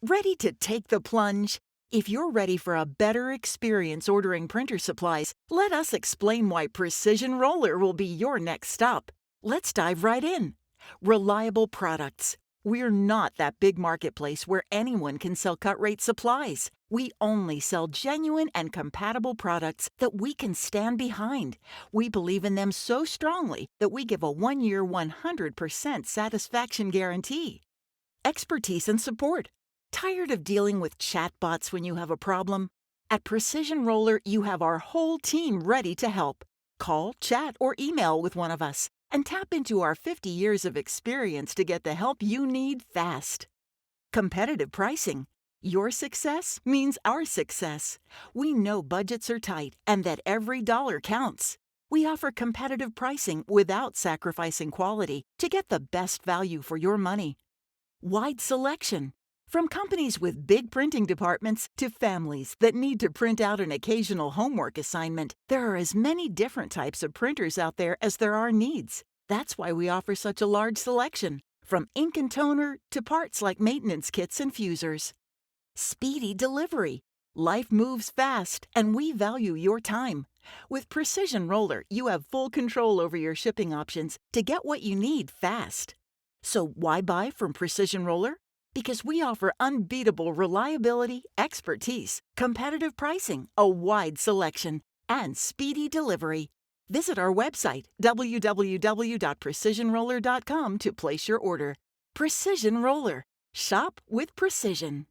Ready to take the plunge? If you're ready for a better experience ordering printer supplies, let us explain why Precision Roller will be your next stop. Let's dive right in. Reliable products. We're not that big marketplace where anyone can sell cut-rate supplies. We only sell genuine and compatible products that we can stand behind. We believe in them so strongly that we give a 1-year 100% satisfaction guarantee. Expertise and support. Tired of dealing with chatbots when you have a problem? At Precision Roller, you have our whole team ready to help. Call, chat, or email with one of us and tap into our 50 years of experience to get the help you need fast. Competitive pricing. Your success means our success. We know budgets are tight and that every dollar counts. We offer competitive pricing without sacrificing quality to get the best value for your money. Wide selection. From companies with big printing departments to families that need to print out an occasional homework assignment, there are as many different types of printers out there as there are needs. That's why we offer such a large selection, from ink and toner to parts like maintenance kits and fusers. Speedy delivery. Life moves fast, and we value your time. With Precision Roller, you have full control over your shipping options to get what you need fast. So why buy from Precision Roller? Because we offer unbeatable reliability, expertise, competitive pricing, a wide selection, and speedy delivery. Visit our website, www.precisionroller.com, to place your order. Precision Roller. Shop with precision.